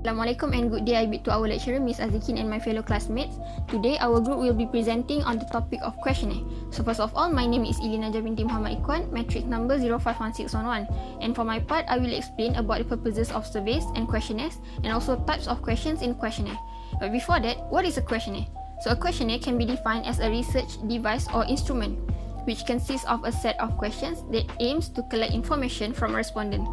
Assalamualaikum and good day. I bid to our lecturer, Miss Azikin, and my fellow classmates. Today, our group will be presenting on the topic of questionnaire. So first of all, my name is Ili Najwa binti Mohamad Ikhwan, matric number 051611. And for my part, I will explain about the purposes of surveys and questionnaires, and also types of questions in questionnaire. But before that, what is a questionnaire? So a questionnaire can be defined as a research device or instrument, which consists of a set of questions that aims to collect information from a respondent.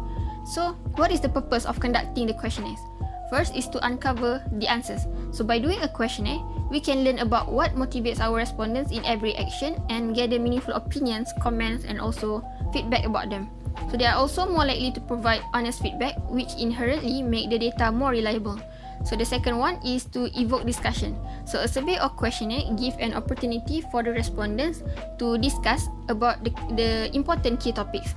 So, what is the purpose of conducting the questionnaires? First is to uncover the answers. So by doing a questionnaire, we can learn about what motivates our respondents in every action and gather meaningful opinions, comments, and also feedback about them. So they are also more likely to provide honest feedback, which inherently make the data more reliable. So the second one is to evoke discussion. So a survey or questionnaire give an opportunity for the respondents to discuss about the important key topics.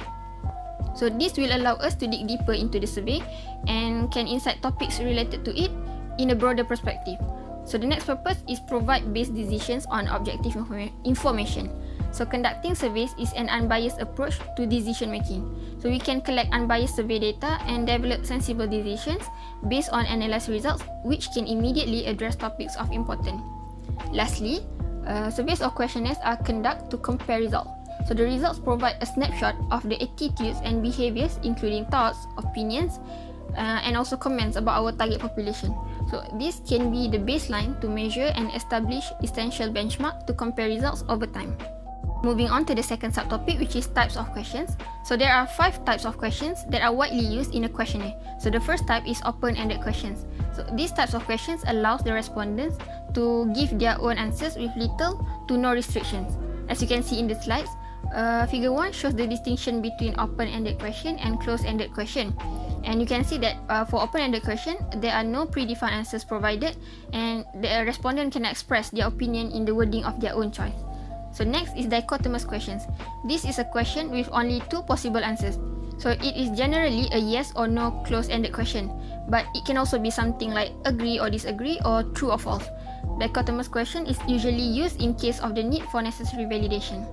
So this will allow us to dig deeper into the survey and can insight topics related to it in a broader perspective. So the next purpose is provide based decisions on objective information. So conducting surveys is an unbiased approach to decision making. So we can collect unbiased survey data and develop sensible decisions based on analyzed results which can immediately address topics of importance. Lastly, surveys or questionnaires are conducted to compare results. So the results provide a snapshot of the attitudes and behaviors, including thoughts, opinions, and also comments about our target population. So this can be the baseline to measure and establish essential benchmark to compare results over time. Moving on to the second subtopic, which is types of questions. So there are 5 types of questions that are widely used in a questionnaire. So the first type is open-ended questions. So these types of questions allows the respondents to give their own answers with little to no restrictions. As you can see in the slides, Figure 1 shows the distinction between open-ended question and closed-ended question. And you can see that for open-ended question, there are no predefined answers provided and the respondent can express their opinion in the wording of their own choice. So next is dichotomous questions. This is a question with only 2 possible answers. So it is generally a yes or no closed-ended question, but it can also be something like agree or disagree or true or false. Dichotomous question is usually used in case of the need for necessary validation.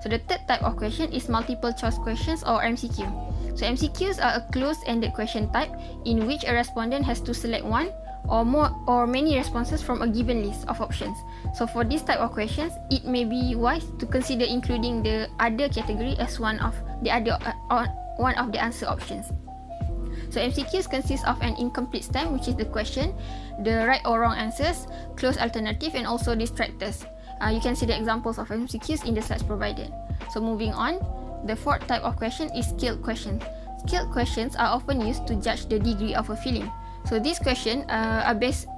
So the third type of question is multiple choice questions or MCQ. So MCQs are a closed-ended question type in which a respondent has to select one or more or many responses from a given list of options. So for this type of questions, it may be wise to consider including the other category as one of the answer options. So MCQs consist of an incomplete stem, which is the question, the right or wrong answers, closed alternative, and also distractors. You can see the examples of MCQs in the slides provided. So moving on, the fourth type of question is scaled questions. Scaled questions are often used to judge the degree of a feeling. So these questions are based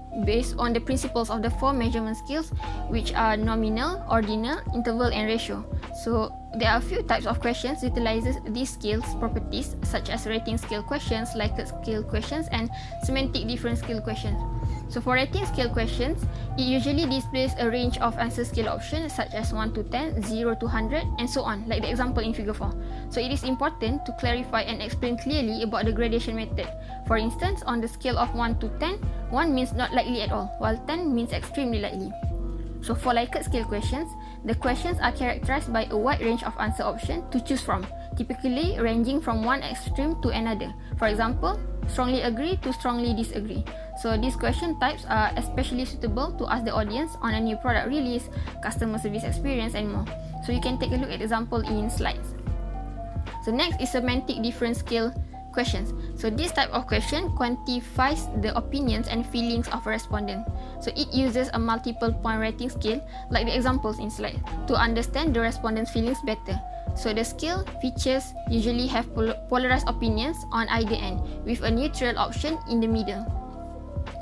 on the principles of the 4 measurement scales, which are nominal, ordinal, interval, and ratio. So there are a few types of questions utilizes these scales properties, such as rating scale questions, Likert scale questions, and semantic difference scale questions. So for rating scale questions, it usually displays a range of answer scale options such as 1 to 10, 0 to 100, and so on, like the example in figure 4. So it is important to clarify and explain clearly about the gradation method. For instance, on the scale of 1 to 10, 1 means not likely at all, while 10 means extremely likely. So for Likert scale questions, the questions are characterized by a wide range of answer options to choose from, typically ranging from one extreme to another. For example, strongly agree to strongly disagree. So these question types are especially suitable to ask the audience on a new product release, customer service experience, and more. So you can take a look at example in slides. So next is semantic difference scale questions. So this type of question quantifies the opinions and feelings of a respondent. So it uses a multiple point rating scale, like the examples in slide, to understand the respondent's feelings better. So the scale features usually have polarized opinions on either end, with a neutral option in the middle.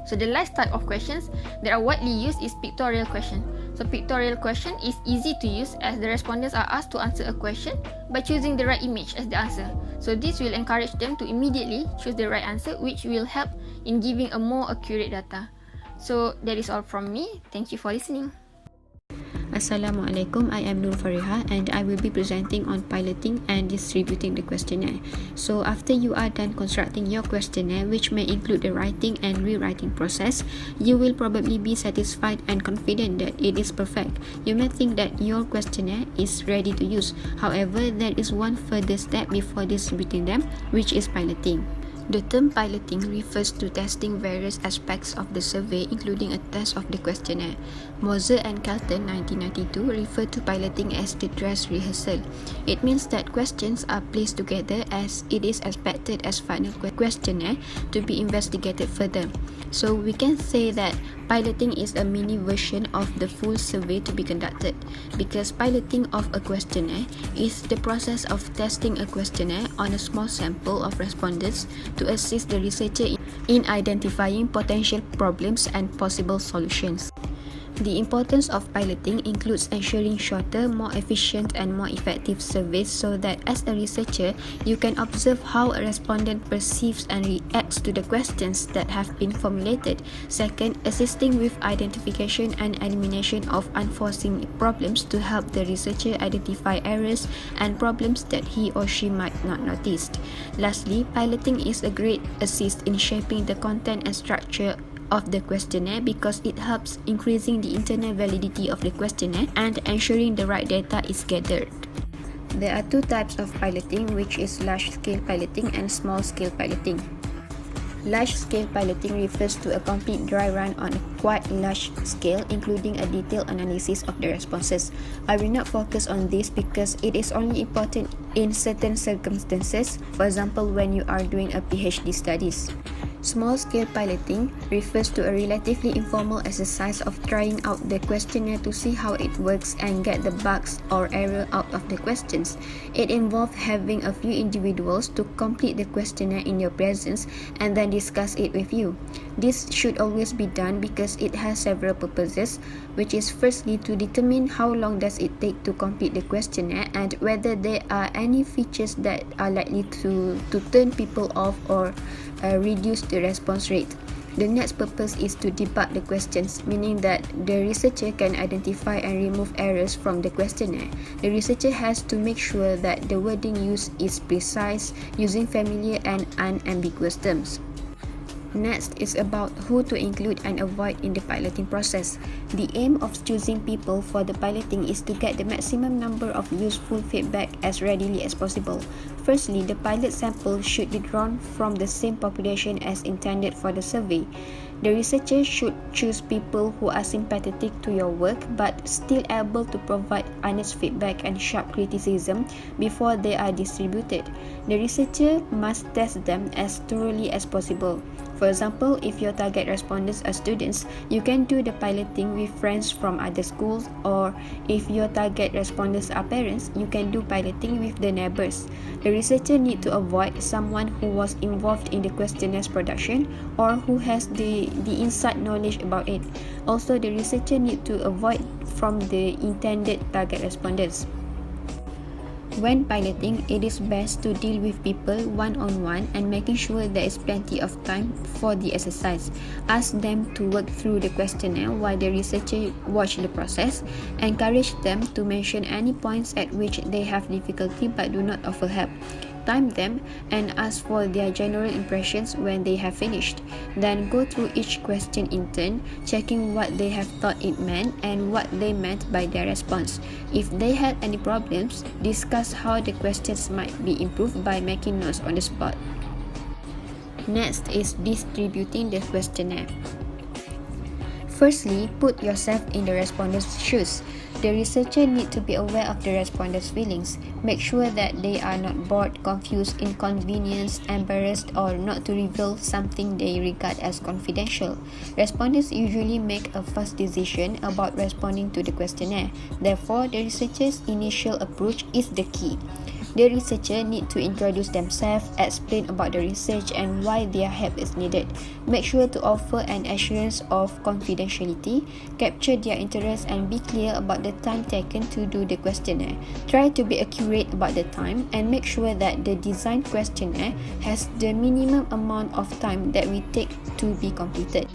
So the last type of questions that are widely used is pictorial question. So pictorial question is easy to use as the respondents are asked to answer a question by choosing the right image as the answer. So this will encourage them to immediately choose the right answer, which will help in giving a more accurate data. So that is all from me. Thank you for listening. Assalamualaikum, I am Nurul Farihah and I will be presenting on piloting and distributing the questionnaire. So after you are done constructing your questionnaire, which may include the writing and rewriting process, you will probably be satisfied and confident that it is perfect. You may think that your questionnaire is ready to use. However, there is one further step before distributing them, which is piloting. The term piloting refers to testing various aspects of the survey, including a test of the questionnaire. Moser and Calton, 1992, refer to piloting as the dress rehearsal. It means that questions are placed together as it is expected as final questionnaire to be investigated further. So we can say that piloting is a mini version of the full survey to be conducted, because piloting of a questionnaire is the process of testing a questionnaire on a small sample of respondents to assist the researcher in identifying potential problems and possible solutions. The importance of piloting includes ensuring shorter, more efficient and more effective surveys so that as a researcher, you can observe how a respondent perceives and reacts to the questions that have been formulated. Second, assisting with identification and elimination of unforeseen problems to help the researcher identify errors and problems that he or she might not notice. Lastly, piloting is a great assist in shaping the content and structure of the questionnaire because it helps increasing the internal validity of the questionnaire and ensuring the right data is gathered. There are two types of piloting, which is large-scale piloting and small-scale piloting. Large-scale piloting refers to a complete dry run on a quite large scale, including a detailed analysis of the responses. I will not focus on this because it is only important in certain circumstances, for example when you are doing a PhD studies. Small-scale piloting refers to a relatively informal exercise of trying out the questionnaire to see how it works and get the bugs or error out of the questions. It involves having a few individuals to complete the questionnaire in your presence and then discuss it with you. This should always be done because it has several purposes, which is firstly to determine how long does it take to complete the questionnaire and whether there are any features that are likely to turn people off or reduce the response rate. The next purpose is to debug the questions, meaning that the researcher can identify and remove errors from the questionnaire. The researcher has to make sure that the wording used is precise, using familiar and unambiguous terms. Next is about who to include and avoid in the piloting process. The aim of choosing people for the piloting is to get the maximum number of useful feedback as readily as possible. Firstly, the pilot sample should be drawn from the same population as intended for the survey. The researcher should choose people who are sympathetic to your work but still able to provide honest feedback and sharp criticism before they are distributed. The researcher must test them as thoroughly as possible. For example, if your target respondents are students, you can do the piloting with friends from other schools, or if your target respondents are parents, you can do piloting with the neighbors. The researcher needs to avoid someone who was involved in the questionnaire's production or who has the inside knowledge about it. Also, the researcher needs to avoid from the intended target respondents. When piloting, it is best to deal with people one-on-one and making sure there is plenty of time for the exercise. Ask them to work through the questionnaire while the researcher watches the process. Encourage them to mention any points at which they have difficulty but do not offer help. Time them and ask for their general impressions when they have finished. Then go through each question in turn, checking what they have thought it meant and what they meant by their response. If they had any problems, discuss how the questions might be improved by making notes on the spot. Next is distributing the questionnaire. Firstly, put yourself in the respondent's shoes. The researcher needs to be aware of the respondent's feelings. Make sure that they are not bored, confused, inconvenienced, embarrassed, or not to reveal something they regard as confidential. Respondents usually make a fast decision about responding to the questionnaire. Therefore, the researcher's initial approach is the key. The researcher needs to introduce themselves, explain about the research and why their help is needed. Make sure to offer an assurance of confidentiality, capture their interest and be clear about the time taken to do the questionnaire. Try to be accurate about the time and make sure that the designed questionnaire has the minimum amount of time that we take to be completed.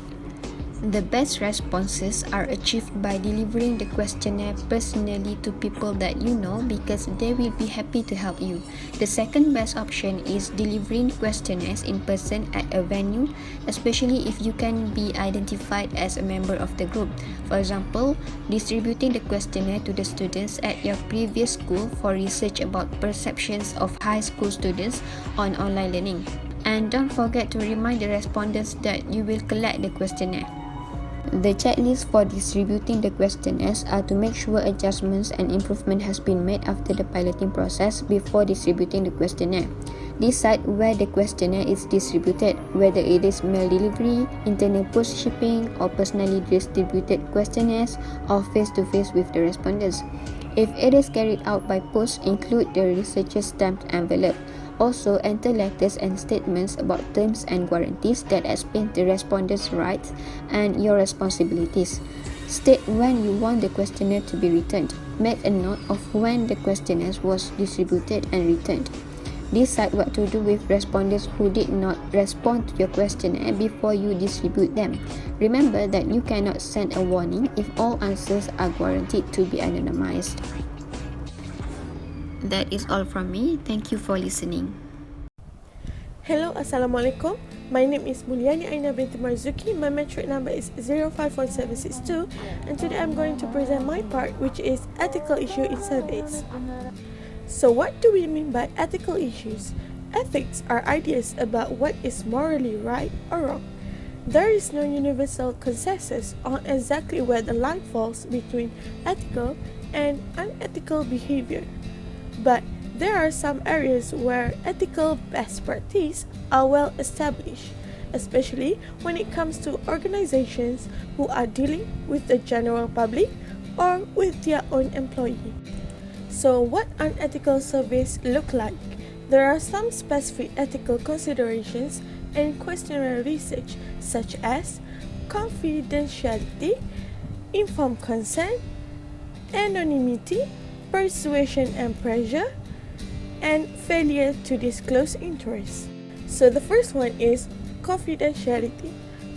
The best responses are achieved by delivering the questionnaire personally to people that you know because they will be happy to help you. The second best option is delivering questionnaires in person at a venue, especially if you can be identified as a member of the group. For example, distributing the questionnaire to the students at your previous school for research about perceptions of high school students on online learning. And don't forget to remind the respondents that you will collect the questionnaire. The checklist for distributing the questionnaires are to make sure adjustments and improvement has been made after the piloting process before distributing the questionnaire. Decide where the questionnaire is distributed, whether it is mail delivery, internal post shipping, or personally distributed questionnaires, or face-to-face with the respondents. If it is carried out by post, include the researcher's stamped envelope. Also, enter letters and statements about terms and guarantees that explain the respondents' rights and your responsibilities. State when you want the questionnaire to be returned. Make a note of when the questionnaire was distributed and returned. Decide what to do with respondents who did not respond to your questionnaire before you distribute them. Remember that you cannot send a warning if all answers are guaranteed to be anonymized. That is all from me. Thank you for listening. Hello, Assalamualaikum. My name is Muliani Aina binti Marzuki. My metric number is 051762, and today I'm going to present my part, which is ethical issue in surveys. So what do we mean by ethical issues? Ethics are ideas about what is morally right or wrong. There is no universal consensus on exactly where the line falls between ethical and unethical behavior. But there are some areas where ethical best practice are well established, especially when it comes to organizations who are dealing with the general public or with their own employee. So what unethical surveys look like? There are some specific ethical considerations in questionnaire research, such as confidentiality, informed consent, anonymity, persuasion and pressure, and failure to disclose interest. So the first one is confidentiality.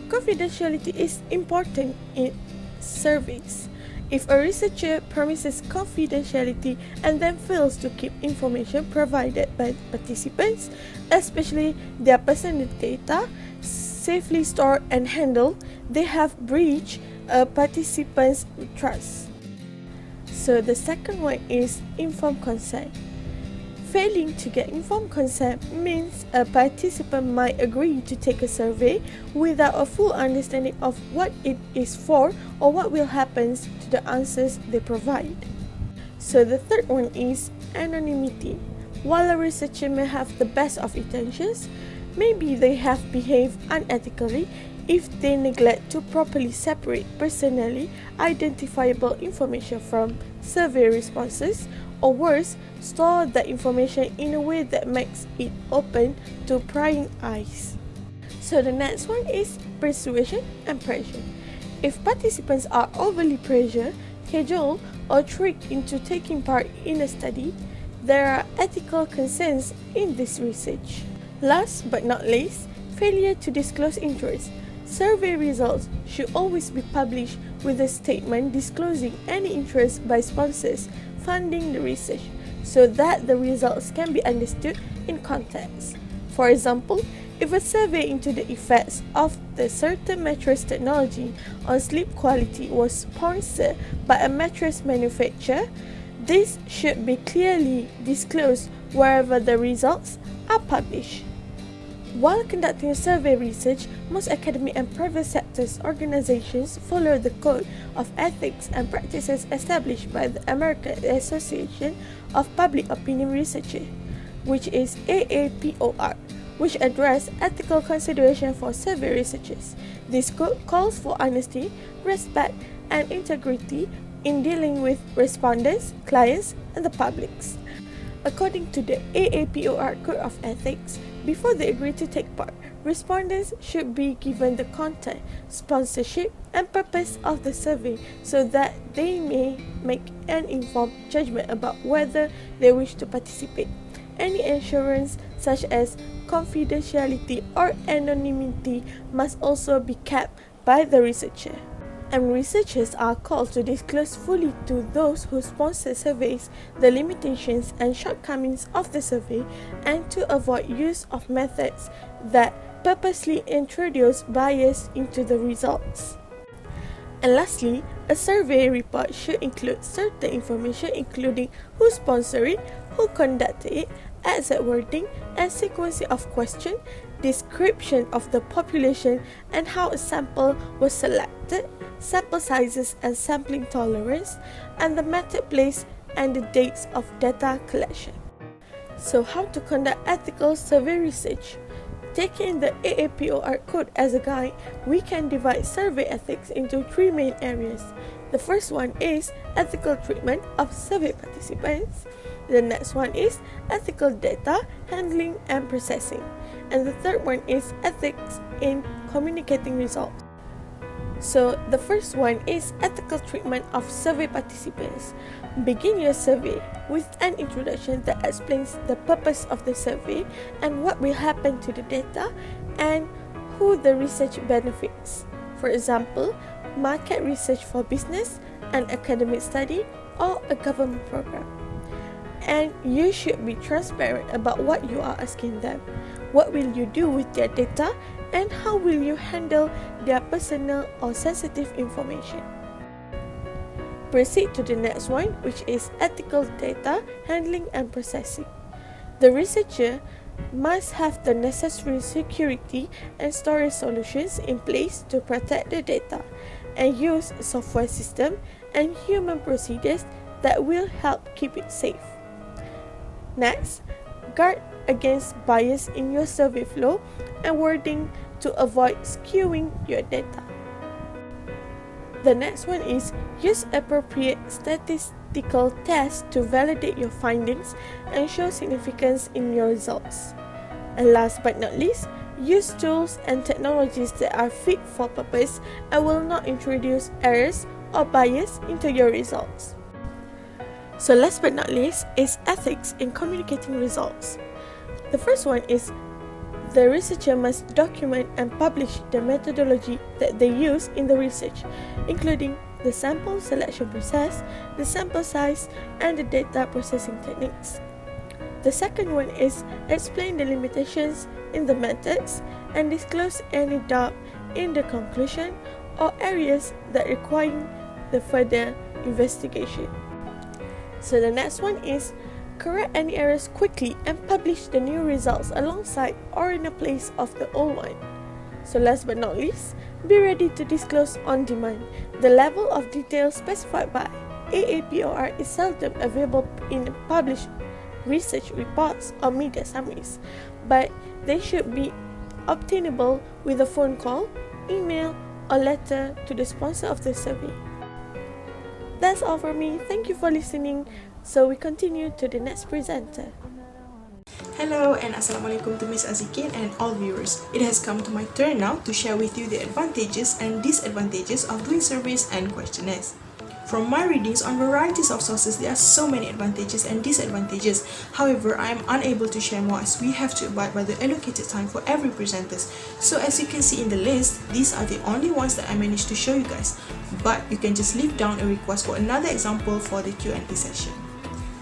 Confidentiality is important in surveys. If a researcher promises confidentiality and then fails to keep information provided by participants, especially their personal data, safely stored and handled, they have breached a participant's trust. So the second one is informed consent. Failing to get informed consent means a participant might agree to take a survey without a full understanding of what it is for or what will happen to the answers they provide. So the third one is anonymity. While a researcher may have the best of intentions, maybe they have behaved unethically if they neglect to properly separate personally identifiable information from survey responses, or worse, store the information in a way that makes it open to prying eyes. So the next one is persuasion and pressure. If participants are overly pressured, cajoled, or tricked into taking part in a study, there are ethical concerns in this research. Last but not least, failure to disclose interest. Survey results should always be published with a statement disclosing any interest by sponsors funding the research, so that the results can be understood in context. For example, if a survey into the effects of the certain mattress technology on sleep quality was sponsored by a mattress manufacturer, this should be clearly disclosed wherever the results are published. While conducting survey research, most academic and private sectors organizations follow the Code of Ethics and Practices established by the American Association of Public Opinion Researchers, which is AAPOR, which address ethical consideration for survey researchers. This code calls for honesty, respect, and integrity in dealing with respondents, clients, and the publics. According to the AAPOR Code of Ethics, before they agree to take part, respondents should be given the content, sponsorship, and purpose of the survey so that they may make an informed judgment about whether they wish to participate. Any assurance such as confidentiality or anonymity must also be kept by the researcher. And researchers are called to disclose fully to those who sponsor surveys the limitations and shortcomings of the survey, and to avoid use of methods that purposely introduce bias into the results. And lastly, a survey report should include certain information including who sponsored it, who conducted it, exact wording and sequencing of questions, description of the population and how a sample was selected, sample sizes and sampling tolerance, and the method, place, and the dates of data collection. So how to conduct ethical survey research? Taking the AAPOR code as a guide, we can divide survey ethics into three main areas. The first one is ethical treatment of survey participants. The next one is ethical data handling and processing. And the third one is ethics in communicating results. So the first one is ethical treatment of survey participants. Begin your survey with an introduction that explains the purpose of the survey and what will happen to the data and who the research benefits. For example, market research for business, an academic study, or a government program. And you should be transparent about what you are asking them. What will you do with their data and how will you handle their personal or sensitive information? Proceed to the next one, which is ethical data handling and processing. The researcher must have the necessary security and storage solutions in place to protect the data and use a software system and human procedures that will help keep it safe. Next, guard against bias in your survey flow and wording to avoid skewing your data. The next one is use appropriate statistical tests to validate your findings and show significance in your results. And last but not least, use tools and technologies that are fit for purpose and will not introduce errors or bias into your results. So last but not least is ethics in communicating results. The first one is the researcher must document and publish the methodology that they use in the research, including the sample selection process, the sample size, and the data processing techniques. The second one is explain the limitations in the methods and disclose any doubt in the conclusion or areas that require the further investigation. So the next one is correct any errors quickly and publish the new results alongside or in a place of the old one. So last but not least, be ready to disclose on demand. The level of detail specified by AAPOR is seldom available in published research reports or media summaries, but they should be obtainable with a phone call, email, or letter to the sponsor of the survey. That's all for me. Thank you for listening. So we continue to the next presenter. Hello and Assalamualaikum to Miss Azikin and all viewers. It has come to my turn now to share with you the advantages and disadvantages of doing surveys and questionnaires. From my readings on varieties of sources, there are so many advantages and disadvantages. However, I am unable to share more as we have to abide by the allocated time for every presenters. So as you can see in the list, these are the only ones that I managed to show you guys. But you can just leave down a request for another example for the Q&A session.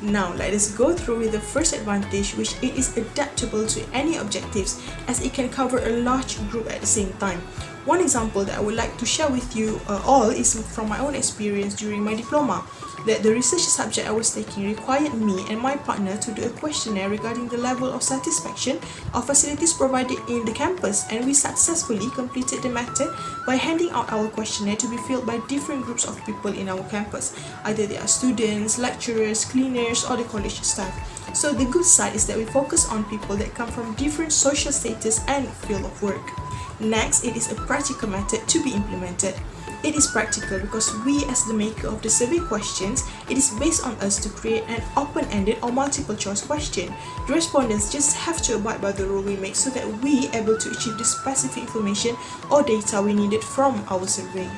Now let us go through with the first advantage, which it is adaptable to any objectives as it can cover a large group at the same time. One example that I would like to share with you all is from my own experience during my diploma, that the research subject I was taking required me and my partner to do a questionnaire regarding the level of satisfaction of facilities provided in the campus, and we successfully completed the method by handing out our questionnaire to be filled by different groups of people in our campus. Either they are students, lecturers, cleaners, or the college staff. So the good side is that we focus on people that come from different social status and field of work. Next, it is a practical method to be implemented. It is practical because we, as the maker of the survey questions, it is based on us to create an open-ended or multiple choice question. The respondents just have to abide by the rule we make so that we are able to achieve the specific information or data we needed from our survey.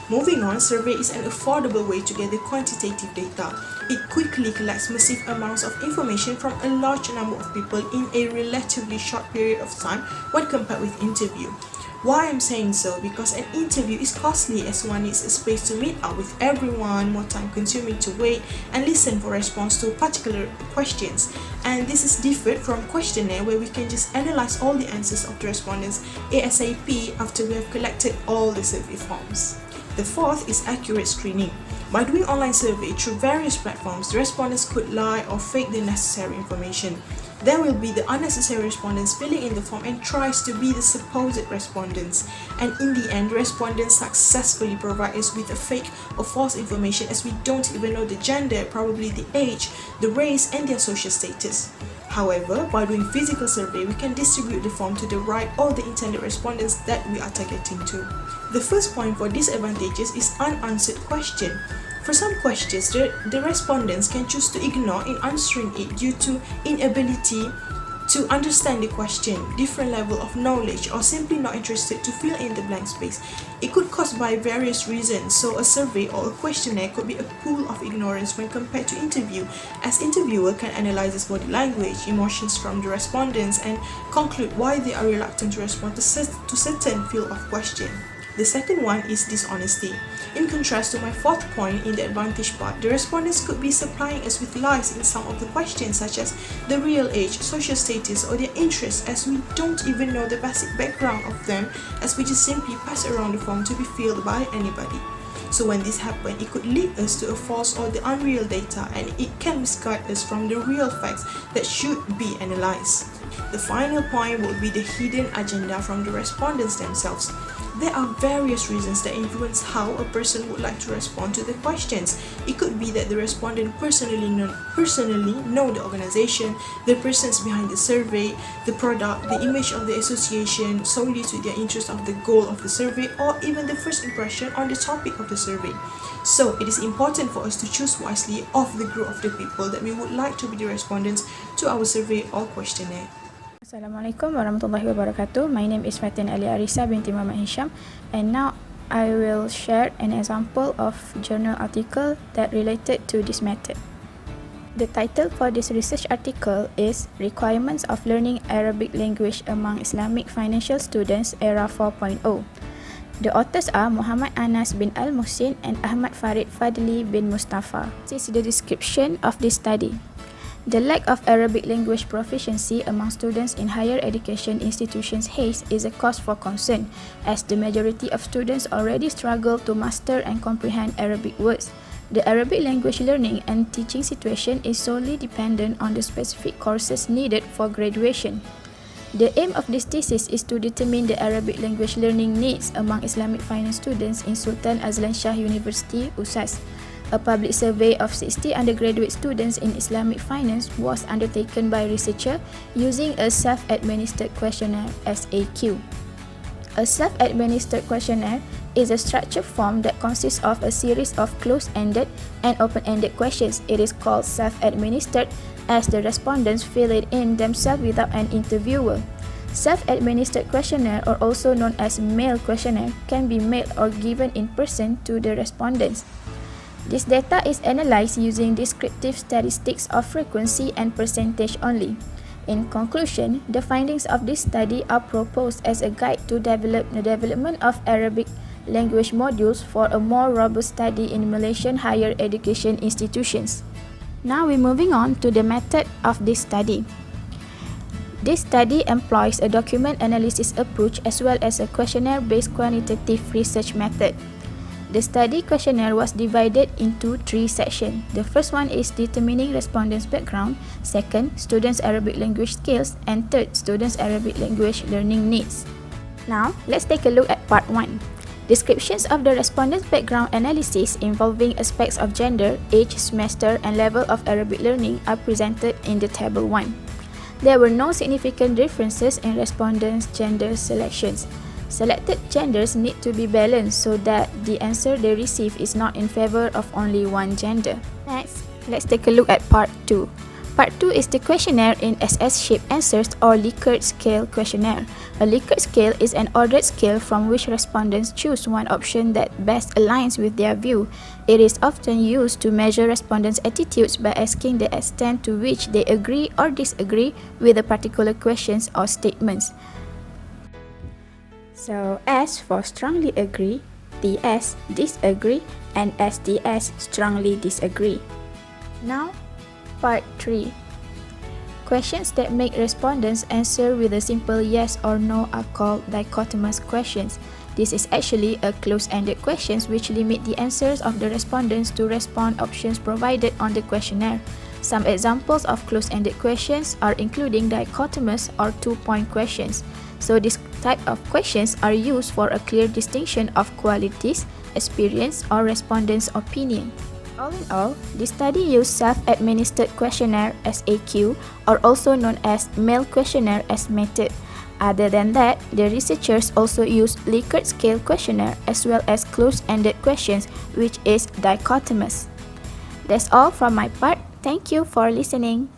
Moving on, survey is an affordable way to gather quantitative data. It quickly collects massive amounts of information from a large number of people in a relatively short period of time when compared with interview. Why I'm saying so? Because an interview is costly as one needs a space to meet up with everyone, more time consuming to wait and listen for response to particular questions. And this is different from questionnaire where we can just analyze all the answers of the respondents ASAP after we have collected all the survey forms. The fourth is accurate screening. By doing online survey through various platforms, the respondents could lie or fake the necessary information. There will be the unnecessary respondents filling in the form and tries to be the supposed respondents. And in the end, respondents successfully provide us with a fake or false information, as we don't even know the gender, probably the age, the race, and their social status. However, by doing physical survey, we can distribute the form to the right or the intended respondents that we are targeting to. The first point for disadvantages is unanswered question. For some questions, the respondents can choose to ignore in answering it due to inability to understand the question, different level of knowledge, or simply not interested to fill in the blank space. It could cause by various reasons, so a survey or a questionnaire could be a pool of ignorance when compared to interview, as interviewer can analyze the body language, emotions from the respondents, and conclude why they are reluctant to respond to certain field of question. The second one is dishonesty. In contrast to my fourth point in the advantage part, the respondents could be supplying us with lies in some of the questions, such as the real age, social status, or their interests, as we don't even know the basic background of them, as we just simply pass around the form to be filled by anybody. So when this happens, it could lead us to a false or the unreal data, and it can misguide us from the real facts that should be analyzed. The final point will be the hidden agenda from the respondents themselves. There are various reasons that influence how a person would like to respond to the questions. It could be that the respondent personally know the organization, the persons behind the survey, the product, the image of the association, solely to their interest of the goal of the survey, or even the first impression on the topic of the survey. So it is important for us to choose wisely of the group of the people that we would like to be the respondents to our survey or questionnaire. Assalamualaikum warahmatullahi wabarakatuh. My name is Faten Arissa binti Mohamad Hisham, and now I will share an example of journal article that related to this method. The title for this research article is Requirements of Learning Arabic Language Among Islamic Financial Students Era 4.0. The authors are Muhammad Anas bin Al-Muhsin and Ahmad Farid Fadli bin Mustafa. This is the description of this study. The lack of Arabic language proficiency among students in higher education institutions is a cause for concern, as the majority of students already struggle to master and comprehend Arabic words. The Arabic language learning and teaching situation is solely dependent on the specific courses needed for graduation. The aim of this thesis is to determine the Arabic language learning needs among Islamic finance students in Sultan Zainal University, USAS. A public survey of 60 undergraduate students in Islamic finance was undertaken by researchers using a self-administered questionnaire (SAQ). A self-administered questionnaire is a structured form that consists of a series of closed-ended and open-ended questions. It is called self-administered as the respondents fill it in themselves without an interviewer. Self-administered questionnaire, or also known as mail questionnaire, can be mailed or given in person to the respondents. This data is analyzed using descriptive statistics of frequency and percentage only. In conclusion, the findings of this study are proposed as a guide to develop the development of Arabic language modules for a more robust study in Malaysian higher education institutions. Now we're moving on to the method of this study. This study employs a document analysis approach as well as a questionnaire-based quantitative research method. The study questionnaire was divided into 3 sections. The first one is determining respondents' background, second, students' Arabic language skills, and third, students' Arabic language learning needs. Now, let's take a look at part 1. Descriptions of the respondents' background analysis involving aspects of gender, age, semester, and level of Arabic learning are presented in the table 1. There were no significant differences in respondents' gender selections. Selected genders need to be balanced so that the answer they receive is not in favor of only one gender. Next, let's take a look at part 2. Part 2 is the questionnaire in SS-shaped answers or Likert scale questionnaire. A Likert scale is an ordered scale from which respondents choose one option that best aligns with their view. It is often used to measure respondents' attitudes by asking the extent to which they agree or disagree with a particular questions or statements. So S for strongly agree, TS disagree, and STS strongly disagree. Now, part 3. Questions that make respondents answer with a simple yes or no are called dichotomous questions. This is actually a closed-ended questions which limit the answers of the respondents to respond options provided on the questionnaire. Some examples of close-ended questions are including dichotomous or two-point questions. So this type of questions are used for a clear distinction of qualities, experience, or respondent's opinion. All in all, this study used self-administered questionnaire SAQ, or also known as mail questionnaire as method. Other than that, the researchers also used Likert scale questionnaire as well as close-ended questions, which is dichotomous. That's all from my part. Thank you for listening.